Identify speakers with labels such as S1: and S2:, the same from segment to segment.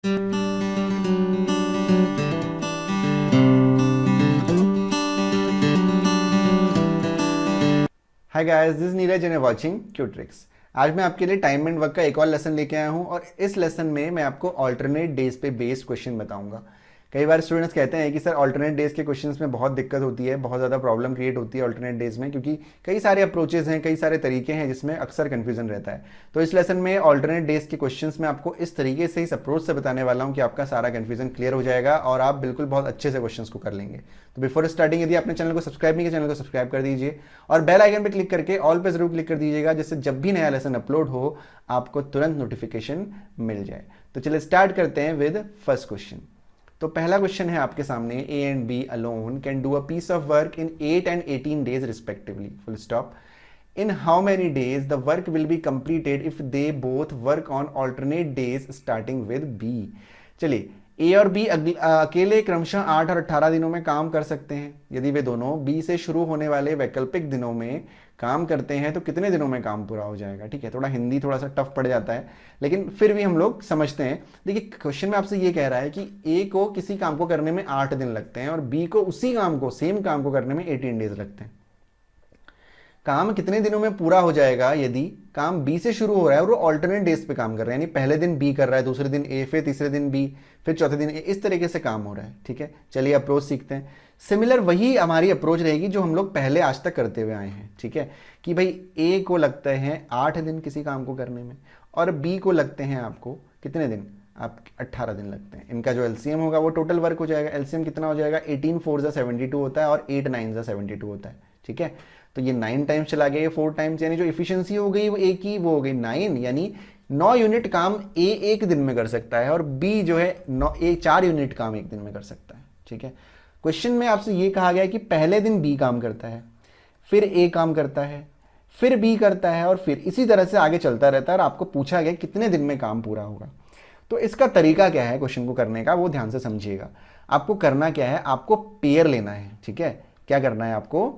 S1: Hi guys, this is Neeraj and watching Qtrix. आज मैं आपके लिए टाइम एंड वर्क का एक और लेसन लेके आया हूं और इस लेसन में मैं आपको ऑल्टरनेट डेज पे बेस्ड क्वेश्चन बताऊंगा। कई बार स्टूडेंट्स कहते हैं कि सर ऑल्टरनेट डेज के क्वेश्चंस में बहुत दिक्कत होती है, बहुत ज़्यादा प्रॉब्लम क्रिएट होती है ऑल्टरनेट डेज में, क्योंकि कई सारे अप्रोचेज हैं, कई सारे तरीके हैं जिसमें अक्सर कन्फ्यूजन रहता है। तो इस लेसन में ऑल्टरनेट डेज के क्वेश्चंस में आपको इस तरीके से, इस अप्रोच से बताने वाला हूँ कि आपका सारा कन्फ्यूजन क्लियर हो जाएगा और आप बिल्कुल बहुत अच्छे से क्वेश्चंस को कर लेंगे। तो बिफोर स्टार्टिंग, यदि आपने चैनल को सब्सक्राइब नहीं किया, चैनल को सब्सक्राइब कर दीजिए और बेल आइकन पर क्लिक करके ऑल पे जरूर क्लिक कर दीजिएगा, जिससे जब भी नया लेसन अपलोड हो आपको तुरंत नोटिफिकेशन मिल जाए। तो चलिए स्टार्ट करते हैं विद फर्स्ट क्वेश्चन। तो पहला क्वेश्चन है आपके सामने, A and B alone can do a piece of work in 8 and 18 days respectively, full stop. In how many days the work will be completed if they both work on alternate days starting with B. चलिए, A और B अकेले क्रमशः 8 और 18 दिनों में काम कर सकते हैं। यदि वे दोनों बी से शुरू होने वाले वैकल्पिक दिनों में काम करते हैं तो कितने दिनों में काम पूरा हो जाएगा। ठीक है, थोड़ा हिंदी थोड़ा सा टफ पड़ जाता है, लेकिन फिर भी हम लोग समझते हैं। देखिए, क्वेश्चन में आपसे ये कह रहा है कि ए को किसी काम को करने में 8 दिन लगते हैं और बी को उसी काम को, सेम काम को करने में 18 डेज लगते हैं। काम कितने दिनों में पूरा हो जाएगा यदि काम बी से शुरू हो रहा है और वो ऑल्टरनेट डेज पे काम कर रहे हैं, यानी पहले दिन बी कर रहा है, दूसरे दिन ए, फिर तीसरे दिन बी, फिर चौथे दिन ए, इस तरीके से काम हो रहा है। ठीक है, चलिए अप्रोच सीखते हैं। सिमिलर वही हमारी अप्रोच रहेगी जो हम लोग पहले आज तक करते हुए आए हैं। ठीक है, कि भाई ए को लगते हैं 8 दिन किसी काम को करने में और बी को लगते हैं आपको कितने दिन, आप 18 दिन लगते हैं। इनका जो एलसीएम होगा वो टोटल वर्क हो जाएगा। एलसीएम कितना हो जाएगा, 18 4 72 होता है और 8 9 72 होता है। ठीक है, तो ये 9 टाइम्स चला गया, ये 4 टाइम्स, यानी जो इफिशियंसी हो गई वो ए की, वो हो गई 9, यानी 9 यूनिट काम ए एक दिन में कर सकता है और बी जो है 4 यूनिट काम एक दिन में कर सकता है। ठीक है, क्वेश्चन में आपसे ये कहा गया है कि पहले दिन बी काम करता है, फिर ए काम करता है, फिर बी करता है और फिर इसी तरह से आगे चलता रहता है और आपको पूछा गया कितने दिन में काम पूरा होगा। तो इसका तरीका क्या है क्वेश्चन को करने का, वो ध्यान से समझिएगा। आपको करना क्या है, आपको पेयर लेना है। ठीक है, क्या करना है, आपको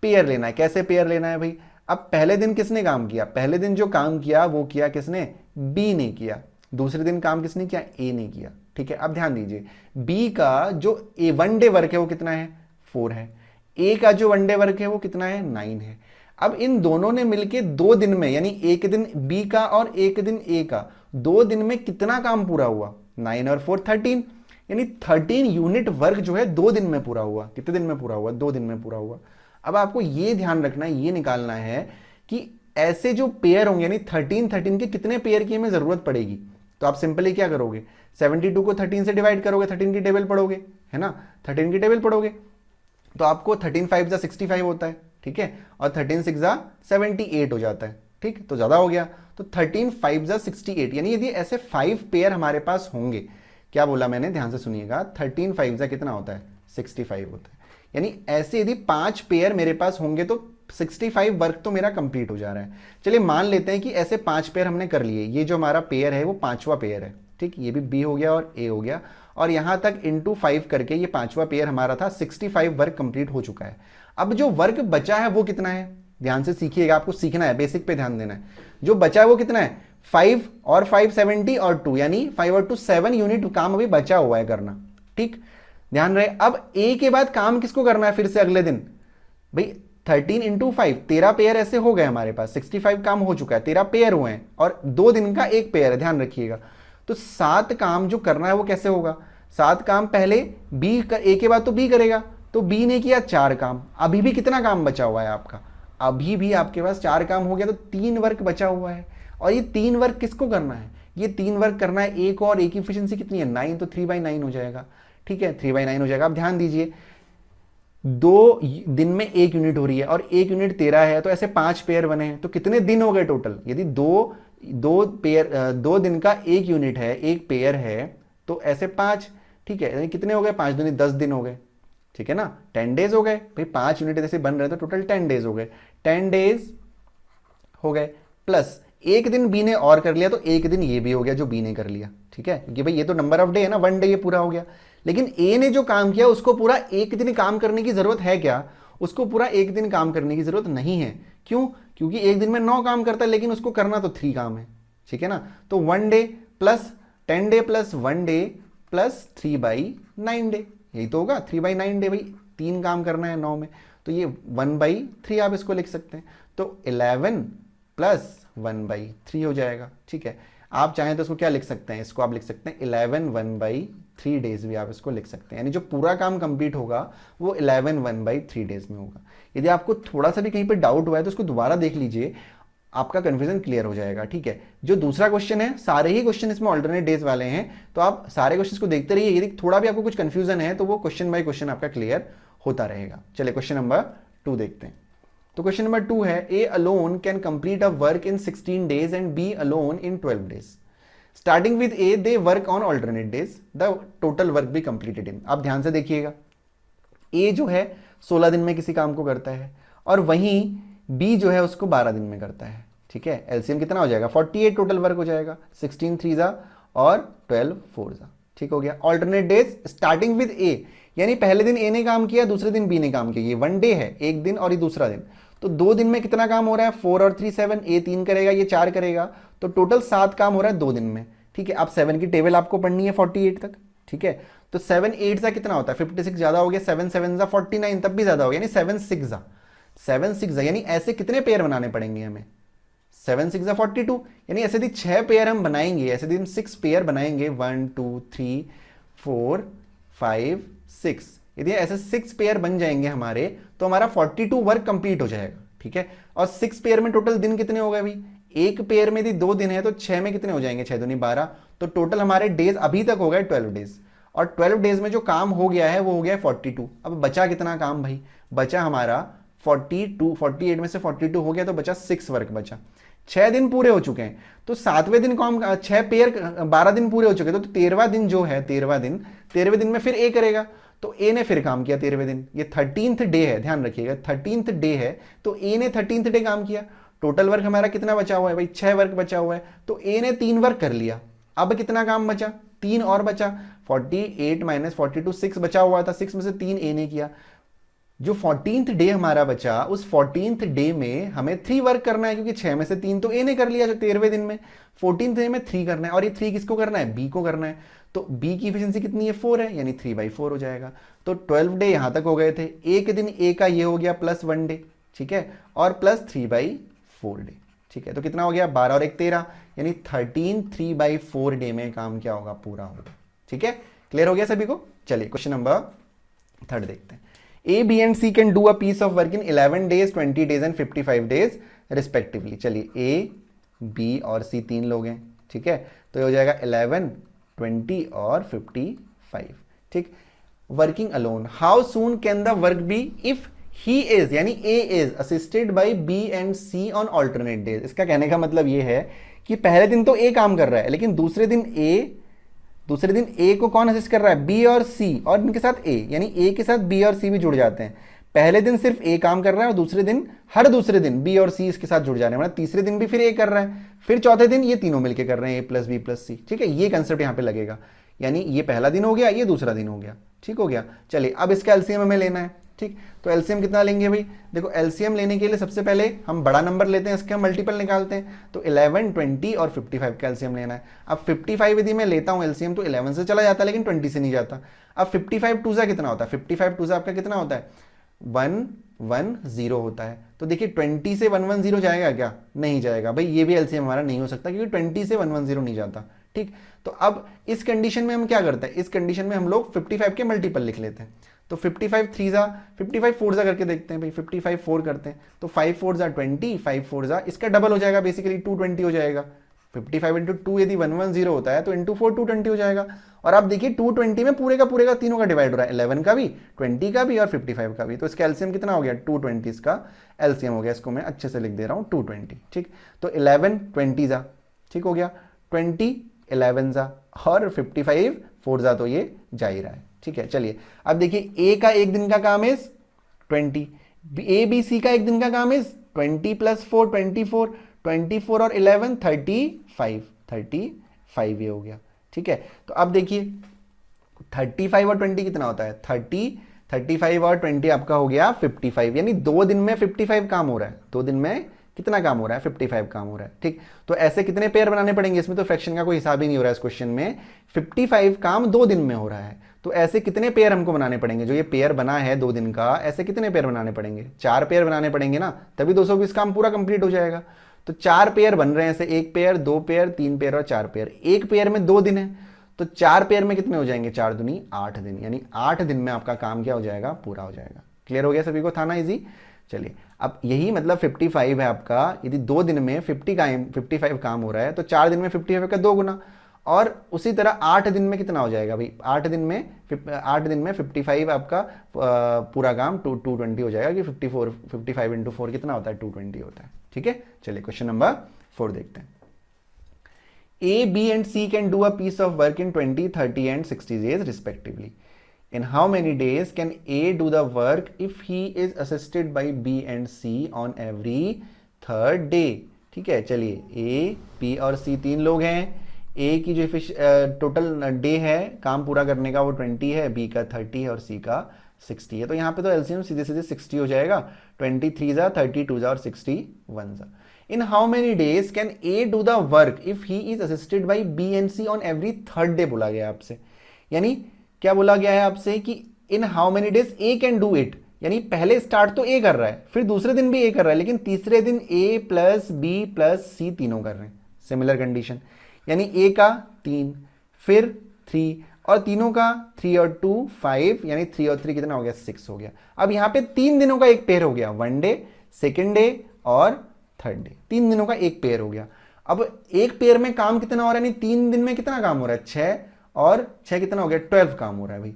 S1: पेयर लेना है। कैसे पेयर लेना है भाई, अब पहले दिन किसने काम किया, पहले दिन जो काम किया वो किया किसने, बी ने किया। दूसरे दिन काम किसने किया, ए ने किया। ठीक है, अब ध्यान दीजिए, बी का जो ए वन डे वर्क है वो कितना है, 4 है। ए का जो वन डे वर्क है वो कितना है, 9 है। अब इन दोनों ने मिलके 2 दिन में, यानी एक दिन बी का और एक दिन ए का, 2 दिन में कितना काम पूरा हुआ, 9 और 4 13, यानी 13 यूनिट वर्क जो है 2 दिन में पूरा हुआ। कितने दिन में पूरा हुआ, 2 दिन में पूरा हुआ। अब आपको ये ध्यान रखना है, ये निकालना है कि ऐसे जो पेयर होंगे, यानी 13 के कितने पेयर की हमें जरूरत पड़ेगी। तो आप सिंपली क्या करोगे, 72 को 13 से डिवाइड करोगे, 13 की टेबल पढ़ोगे, है ना, 13 की टेबल पढ़ोगे तो आपको 13 5 जा 65 होता है। ठीक है, और 13 6 जा 78 हो जाता है। ठीक, तो ज्यादा हो गया, तो 13 5 जा 68, यानी यदि ऐसे 5 पेयर हमारे पास होंगे, क्या बोला मैंने, ध्यान से सुनिएगा, 13 5 जा कितना होता है, 65 होता है। यानी ऐसे यदि 5 पेयर मेरे पास होंगे तो 65 वर्क तो मेरा कंप्लीट हो जा रहा है। चलिए मान लेते हैं कि ऐसे 5 पेयर हमने कर लिए, ये जो हमारा पेयर है वो 5वां पेयर है। ठीक, ये भी बी हो गया और ए हो गया, और यहां तक इंटू 5 करके ये 5वां पेयर हमारा था, 65 वर्क कंप्लीट हो चुका है। अब जो वर्क बचा है वो कितना है, ध्यान से सीखिएगा, आपको सीखना है, बेसिक पे ध्यान देना है। जो बचा है वो कितना है, 5 और 5 70 और 2, यानी 5 और 2 7 यूनिट काम अभी बचा हुआ है करना। ठीक, ध्यान रहे। अब ए के बाद काम किसको करना है फिर से अगले दिन, भाई 13 इंटू 5, 13 पेयर ऐसे हो गए हमारे पास, 65 काम हो चुका है, 13 पेयर हुए हैं और 2 दिन का एक पेयर है, ध्यान रखिएगा। तो 7 काम जो करना है वो कैसे होगा, 7 काम पहले बी कर, ए के बाद तो बी करेगा, तो बी ने किया 4 काम, अभी भी कितना काम बचा हुआ है आपका, अभी भी आपके पास 4 काम हो गया, तो 3 वर्क बचा हुआ है। और ये 3 वर्क किसको करना है, ये 3 वर्क करना है ए को, और ए की एफिशिएंसी कितनी है, 9, तो 3/9 हो जाएगा। ठीक है, 3/9 हो जाएगा। अब ध्यान दीजिए, 2 दिन में 1 यूनिट हो रही है और 1 यूनिट 13 है, तो ऐसे 5 पेयर बने हैं, तो कितने दिन हो गए टोटल, यदि 2 दिन का 1 यूनिट है, 1 पेयर है, तो ऐसे 5। ठीक है, कितने हो गए, 5 दूनी 10 दिन हो गए। ठीक है ना, 10 डेज हो गए भाई, 5 यूनिट जैसे बन रहे तो टोटल 10 डेज हो गए, 10 डेज हो गए, प्लस 1 दिन बी ने और कर लिया, तो 1 दिन ये भी हो गया जो बी ने कर लिया। ठीक है, क्योंकि भाई ये तो नंबर ऑफ डे है ना, 1 डे ये पूरा हो गया। लेकिन ए ने जो काम किया उसको पूरा 1 दिन काम करने की जरूरत है क्या, उसको पूरा 1 दिन काम करने की जरूरत नहीं है। क्यों, क्योंकि 1 दिन में 9 काम करता है, लेकिन उसको करना तो 3 काम है। ठीक है ना, तो 1 debt plus 10 debt plus 1 debt plus 3/9 day, यही तो होगा 3/9 डे। भाई 3 काम करना है 9 में, तो ये 1/3 आप इसको लिख सकते हैं। तो 11 प्लस 1/3 हो जाएगा। ठीक है, आप चाहें तो इसको क्या लिख सकते हैं, इसको आप लिख सकते हैं 11 1/3 डेज भी आप इसको लिख सकते हैं, यानी जो पूरा काम कंप्लीट होगा वो 11 1/3 डेज में होगा। यदि आपको थोड़ा सा भी कहीं पे डाउट हुआ है तो उसको दोबारा देख लीजिए, आपका कंफ्यूजन क्लियर हो जाएगा। ठीक है, जो दूसरा क्वेश्चन है, सारे ही क्वेश्चन इसमें ऑल्टरनेट डेज वाले हैं, तो आप सारे क्वेश्चन को देखते रहिए। यदि थोड़ा भी आपको कुछ कंफ्यूजन है तो वो क्वेश्चन बाय क्वेश्चन आपका क्लियर होता रहेगा। चलिए क्वेश्चन नंबर 2 देखते हैं। तो क्वेश्चन नंबर 2 है, A alone can complete a work in 16 days and B alone in 12 days. Starting with A they work on alternate days, the total work be completed in. आप ध्यान से देखिएगा, ए जो है 16 दिन में किसी काम को करता है और वहीं बी जो है उसको 12 दिन में करता है। ठीक है, एलसीएम कितना हो जाएगा, 48 टोटल वर्क हो जाएगा, 16 3 और 12 4। ठीक हो गया। ऑल्टरनेट डेज स्टार्टिंग विद ए, यानी पहले दिन ए ने काम किया, दूसरे दिन बी ने काम किया। ये 1 डे है, एक दिन और ये दूसरा दिन, तो 2 दिन में कितना काम हो रहा है, 4 और 3 7, ए 3 करेगा, ये 4 करेगा, तो टोटल 7 काम हो रहा है 2 दिन में। ठीक है, अब 7 की टेबल आपको पढ़नी है 48 तक। ठीक है, तो 7 8 सा कितना होता है, 56 ज्यादा हो गया, 7 7 सा 49, तब भी ज्यादा हो गया, यानी 7 6 यानी ऐसे कितने पेयर बनाने पड़ेंगे हमें, 7 6 42, यानी ऐसे यदि 6 पेयर हम बनाएंगे, ऐसे यदि हम 6 पेयर बनाएंगे, 1 2 3 4 5 6, यदि ऐसे 6 पेयर बन जाएंगे हमारे, तो हमारा 42 वर्क कंप्लीट हो जाएगा। ठीक है, और 6 पेयर में टोटल दिन कितने हो गए भाई, एक पेयर में यदि 2 दिन है तो 6 में कितने हो जाएंगे, 6 दूनी 12, तो टोटल हमारे डेज अभी तक हो गए 12 डेज। और 12 डेज में जो काम हो गया है वो हो गया 42। अब बचा कितना काम भाई, बचा हमारा 42, 48 में से 42 हो गया तो बचा 6 वर्क बचा। 6 दिन पूरे हो चुके हैं, तो 7वें दिन को हम 6 पेयर 12 दिन पूरे हो चुके, तो 13वां दिन जो है, 13वें दिन में फिर ए करेगा, तो ए ने फिर काम किया 13वें दिन। ये 13th डे है, ध्यान रखिएगा 13th डे है, तो ए ने 13th डे काम किया। टोटल वर्क हमारा कितना बचा हुआ है भाई, 6 वर्क बचा हुआ है, तो ए ने 3 वर्क कर लिया। अब कितना काम बचा, 3 और बचा, 48 - 42 6 बचा हुआ था, 6 में से 3 ए ने किया। जो 14th डे हमारा बचा, उस 14th डे में हमें 3 वर्क करना है, क्योंकि 6 में से 3 तो ए ने कर लिया जो 13वें दिन में। 14th डे में 3 करना है, और ये 3 किसको करना है, बी को करना है। तो बी की एफिशिएंसी कितनी है, 4 है, यानी 3/4 हो जाएगा। तो 12 डे यहां तक हो गए थे। एक दिन ए का ये हो गया प्लस 1 डे, ठीक है, और प्लस 3/4 डे। ठीक है, तो कितना हो गया, 12 और 1 13, यानी 13 3/4 डे में काम क्या होगा, पूरा होगा। ठीक है, क्लियर हो गया सभी को। चलिए क्वेश्चन नंबर 3 देखते हैं। A, B and C can do a piece of work in 11 days, 20 days and 55 days respectively। चलिए A, B और C 3 लोग हैं। ठीक है, तो ये हो जाएगा 11, 20 और 55। ठीक, working alone, how soon can the work be if he is, यानी A is assisted by B and C on alternate days. इसका कहने का मतलब ये है कि पहले दिन तो A काम कर रहा है, लेकिन दूसरे दिन ए को कौन असिस्ट कर रहा है, बी और सी, और इनके साथ ए, यानी ए के साथ बी और सी भी जुड़ जाते हैं। पहले दिन सिर्फ ए काम कर रहा है और दूसरे दिन, हर दूसरे दिन बी और सी इसके साथ जुड़ जा रहे हैं, मतलब तीसरे दिन भी फिर ए कर रहा है, फिर चौथे दिन ये तीनों मिलके कर रहे हैं, ए प्लस बी प्लस सी। ठीक है, ये कंसेप्ट यहाँ पे लगेगा, यानी ये पहला दिन हो गया, ये दूसरा दिन हो गया। ठीक हो गया। चलिए अब इसका एलसीएम हमें लेना है। ठीक, तो एलसीएम कितना लेंगे भाई, देखो एलसीएम लेने के लिए सबसे पहले हम बड़ा नंबर लेते हैं, इसके हम मल्टीपल निकालते हैं। तो 11, 20 और 55 का एलसीएम लेना है। अब 55 यदि मैं लेता हूं एलसीएम तो 11 से चला जाता है, लेकिन 20 से नहीं जाता। अब 55 2 कितना होता है, 55 2 आपका कितना होता है, 110 होता है। तो देखिए 20 से 110 जाएगा क्या, नहीं जाएगा भाई, ये भी एलसीएम हमारा नहीं हो सकता, क्योंकि 20 से 110 नहीं जाता। ठीक, तो अब इस कंडीशन में हम क्या करते हैं, इस कंडीशन में हम लोग 55 के मल्टीपल लिख लेते हैं। तो 55 3 55 4 करके देखते हैं भाई, 55 4 करते हैं, तो 5 4 20, 5 4 इसका डबल हो जाएगा, बेसिकली 220 हो जाएगा। 55 × 2 यदि 110 होता है तो × 4 220 हो जाएगा। और आप देखिए 220 में पूरे का तीनों का डिवाइड हो रहा है, 11 का भी, 20 का भी और 55 का भी। तो इसका एलसीएम कितना हो गया, 220 इसका एलसीएम हो गया। इसको मैं अच्छे से लिख दे रहा हूँ, 220। ठीक, तो 11 20 ठीक हो गया, 20 11 और 55 4 तो ये जा ही रहा है। ठीक है, चलिए अब देखिए ए का एक दिन का काम इज 20, ए बी सी का एक दिन का काम इज 20 + 4 24, 24 और 11 35 ये हो गया। ठीक है, तो अब देखिए 35 और 20 कितना होता है, 35 और 20 आपका हो गया 55, यानी 2 दिन में 55 काम हो रहा है, 2 दिन में कितना काम हो रहा है, 55 काम हो रहा है। ठीक, तो ऐसे कितने पेयर बनाने पड़ेंगे, इसमें तो फ्रैक्शन का कोई हिसाब ही नहीं हो रहा है इस क्वेश्चन में, 55 काम 2 दिन में हो रहा है, तो ऐसे कितने पेयर हमको बनाने पड़ेंगे, जो ये पेयर बना है 2 दिन का, ऐसे कितने पेयर बनाने पड़ेंगे, 4 पेयर बनाने पड़ेंगे ना, तभी 220 काम पूरा कंप्लीट हो जाएगा। तो 4 पेयर बन रहे हैं, ऐसे 1 पेयर, 2 पेयर, 3 पेयर और 4 पेयर। एक पेयर में 2 दिन है, तो 4 पेयर में कितने हो जाएंगे, 4 दूनी 8 दिन, यानी 8 दिन में आपका काम क्या हो जाएगा, पूरा हो जाएगा। क्लियर हो गया सभी को, था ना इजी। चलिए, अब यही मतलब 55 है आपका, यदि 2 दिन में 55 काम हो रहा है तो 4 दिन में 55 का 2 गुना, और उसी तरह 8 दिन में कितना हो जाएगा भाई, 8 दिन में 55 आपका पूरा काम 220 हो जाएगा, कि 55 इंटू 4 कितना होता है, 220 होता है। ठीक है, चलिए क्वेश्चन नंबर 4 देखते हैं। A, B and C can do a piece of work in 20, 30 and 60 days respectively. In how many days can A do the work if he is assisted by B and C on every third day? ठीक है, चलिए A, B और C 3 लोग हैं। A की जो total day है काम पूरा करने का वो 20 है, B का 30 है और C का 60 है। तो यहाँ पे तो एलसीएम सीधे सीधे 60 हो जाएगा, 23 जा 32 जा और 61 जा। In how many days can A do the work if he is assisted by B and C on every third day बोला गया है आपसे। यानी क्या बोला गया है आपसे कि in how many days A can do it, यानी पहले स्टार्ट तो A कर रहा है, फिर दूसरे दिन भी A कर रहा है, लेकिन तीसरे दिन A plus B plus C तीनों कर रहे हैं। सिमिलर कंडीशन, यानी A का 3, फिर 3 और तीनों का 3 और 2 5, यानी 3 और 3 कितना हो गया, 6 हो गया। अब यहाँ पे 3 दिनों का एक पेयर हो गया, 1 डे, सेकेंड डे और थर्ड डे, 3 दिनों का एक पेयर हो गया। अब एक पेयर में काम कितना हो रहा है, यानी 3 दिन में कितना काम हो रहा है, 6 और 6 कितना हो गया, 12 काम हो रहा है भाई,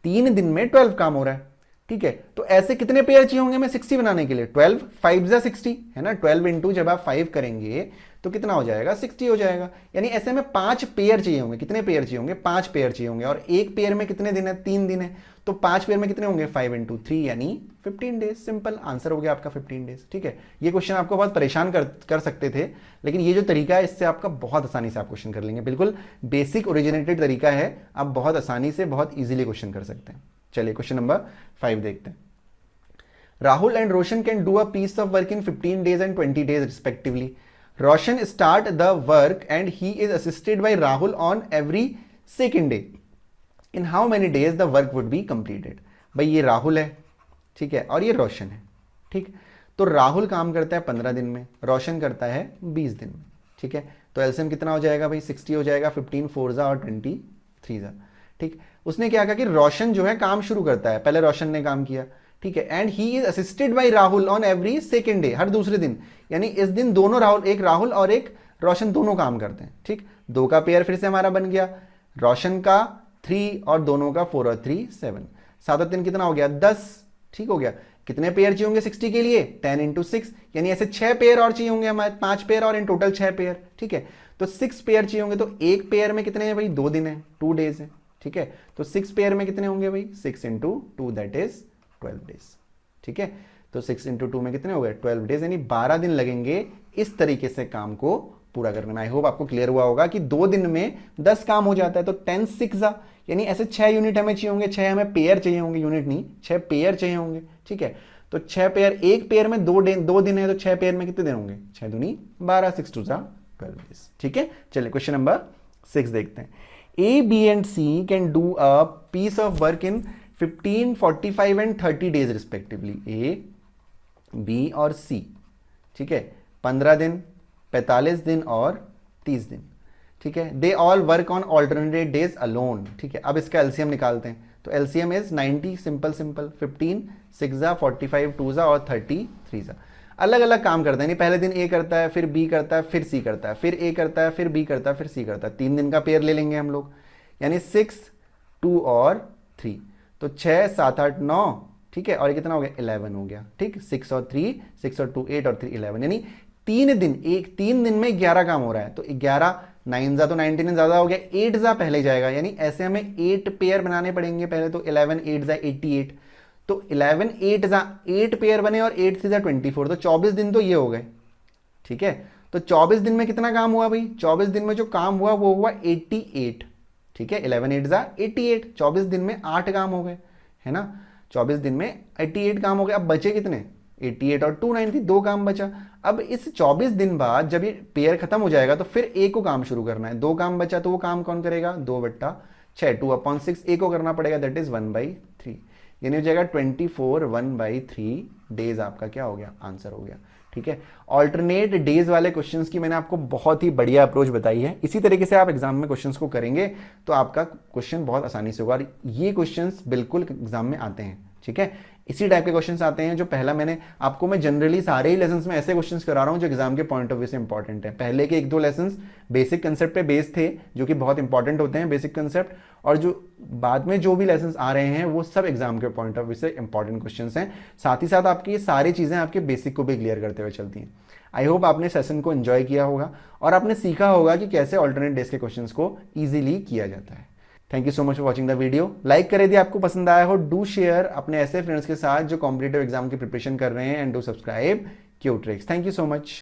S1: 3 दिन में 12 काम हो रहा है। ठीक है, तो ऐसे कितने पेयर चाहिए होंगे हमें 60 बनाने के लिए, 12 5 जा 60 है ना, 12 इंटू जब आप 5 करेंगे तो कितना हो जाएगा, 60 हो जाएगा। यानी ऐसे में 5 पेयर चाहिए होंगे, कितने पेयर चाहिए होंगे, 5 पेयर चाहिए होंगे, और एक पेयर में कितने दिन है, 3 दिन है, तो 5 पेयर में कितने होंगे, 5 इंटू 3 यानी 15 डेज। सिंपल आंसर हो गया आपका 15 डेज। ठीक है, ये क्वेश्चन आपको बहुत परेशान कर सकते थे, लेकिन ये जो तरीका है इससे आपका बहुत आसानी से आप क्वेश्चन कर लेंगे। बिल्कुल बेसिक ओरिजिनेटेड तरीका है, आप बहुत आसानी से बहुत ईजिली क्वेश्चन कर सकते हैं। चलिए क्वेश्चन नंबर 5 देखते हैं। Rahul and Roshan can do a piece of work in 15 days and 20 days respectively. Roshan start the work and he is assisted by Rahul on every second day. In how many days the work would be completed? भाई ये राहुल है, ठीक है, और ये रोशन है। ठीक, तो राहुल काम करता है 15 दिन में, रोशन करता है 20 दिन में। ठीक है, तो एलसीएम कितना हो जाएगा भाई, 60 हो जाएगा, 15 4 जा और 23 जा। ठीक, उसने क्या कहा कि रोशन जो है काम शुरू करता है, पहले रोशन ने काम किया। ठीक है, and he is assisted by Rahul on every second day, हर दूसरे दिन, यानी इस दिन दोनों राहुल, एक राहुल और एक रोशन दोनों काम करते हैं। ठीक, 2 का पेयर फिर से हमारा बन गया, रोशन का 3 और दोनों का 4 और 3 7, 7 और 3 कितना हो गया, 10। ठीक हो गया, कितने पेयर चाहिए होंगे 60 के लिए, 10 इंटू 6, यानी ऐसे 6 पेयर और चाहिए होंगे हमारे, 5 पेयर और इन टोटल 6 पेयर। ठीक है, तो 6 पेयर चाहिए होंगे, तो एक पेयर में कितने हैं भाई, 2 दिन है, 2 डेज है। ठीक है, तो 6 पेयर में कितने होंगे भाई, 6 इंटू 2 दैट इज 12 डेज। ठीक है, तो 6 इंटू 2 में कितने हो गए, 12 डेज, यानी 12 दिन लगेंगे इस तरीके से काम को पूरा करने में। आई होप आपको क्लियर हुआ होगा कि 2 दिन में 10 काम हो जाता है, तो 10 6 जा, यानी ऐसे 6 यूनिट हमें चाहिए होंगे, 6 हमें पेयर चाहिए होंगे, यूनिट नहीं 6 पेयर चाहिए होंगे। ठीक है, तो 6 पेयर, एक पेयर में 2 दिन है, तो 6 पेयर में कितने दिन होंगे, 6 दूनी 12, 6 2 जा 12 डेज। ठीक है, चलिए क्वेश्चन नंबर 6 देखते हैं। A, B and C can do a piece of work in 15, 45 and 30 days respectively. A, B और C, ठीक है, 15 दिन, 45 दिन और 30 दिन। ठीक है, they all work on alternate days alone. ठीक है, अब इसका एलसीएम निकालते हैं, तो एलसीएम इज 90, सिंपल 15 6 जा, 45 2 जा और 33 जा। अलग अलग काम करते हैं, नहीं पहले दिन ए करता है, फिर बी करता है, फिर सी करता है, फिर ए करता है, फिर बी करता है, फिर सी करता है। 3 दिन का पेयर ले लेंगे हम लोग, यानी 6 2 और 3, तो 6 7 8 9। ठीक है, और ये कितना हो गया, 11 हो गया। ठीक, 6 और 3, 6 और 2 8 और 3 11, यानी 3 दिन में 11 काम हो रहा है। तो 11 9 जा तो 19 ज्यादा हो गया, 8 जा पहले जाएगा, यानी ऐसे हमें 8 पेयर बनाने पड़ेंगे पहले। तो 11 8 जा 88, तो 11 8 जा 8 पेयर बने और 8 3 जा 24, तो 24 दिन तो ये हो गए। ठीक है, तो 24 दिन में कितना काम हुआ भाई, 24 दिन में जो काम हुआ वो हुआ 88। ठीक है, 11 8 जा 88, 24 दिन में 8 काम हो गए, है ना, 24 दिन में 88 काम हो गए। अब बचे कितने, 88 और 290, दो काम बचा। अब इस 24 दिन बाद जब ये पेयर खत्म हो जाएगा तो फिर ए को काम शुरू करना है, दो काम बचा तो वो काम कौन करेगा, 2/6, 2/6 ए को करना पड़ेगा, दैट इज 1/3, यानी हो जाएगा 24 1/3 डेज आपका क्या हो गया, आंसर हो गया। ठीक है, ऑल्टरनेट डेज वाले क्वेश्चंस की मैंने आपको बहुत ही बढ़िया अप्रोच बताई है। इसी तरीके से आप एग्जाम में क्वेश्चंस को करेंगे तो आपका क्वेश्चन बहुत आसानी से होगा, और ये क्वेश्चंस बिल्कुल एग्जाम में आते हैं। ठीक है, इसी टाइप के क्वेश्चंस आते हैं जो पहला मैं जनरली सारे ही लेसन्स में ऐसे क्वेश्चंस करा रहा हूं जो एग्जाम के पॉइंट ऑफ व्यू से इंपॉर्टेंट है। पहले के एक दो लेसन्स बेसिक कंसेप्ट पे बेस्ड थे जो कि बहुत इंपॉर्टेंट होते हैं बेसिक कंसेप्ट, और जो बाद में जो भी लेसन्स आ रहे हैं वो सब एग्जाम के पॉइंट ऑफ व्यू से इंपॉर्टेंट क्वेश्चंस हैं। साथ ही साथ आपकी ये सारी चीजें आपके बेसिक को भी क्लियर करते हुए चलती हैं। आई होप आपने सेशन को एंजॉय किया होगा और आपने सीखा होगा कि कैसे ऑल्टरनेट डेज के क्वेश्चंस को ईजिली किया जाता है। Thank you so much for watching the video. Like कर यदि आपको पसंद आया हो, डू शेयर अपने ऐसे फ्रेंड्स के साथ जो कॉम्पिटिटिव एग्जाम की प्रिपरेशन कर रहे हैं, and do subscribe Qtrix. Thank you so much.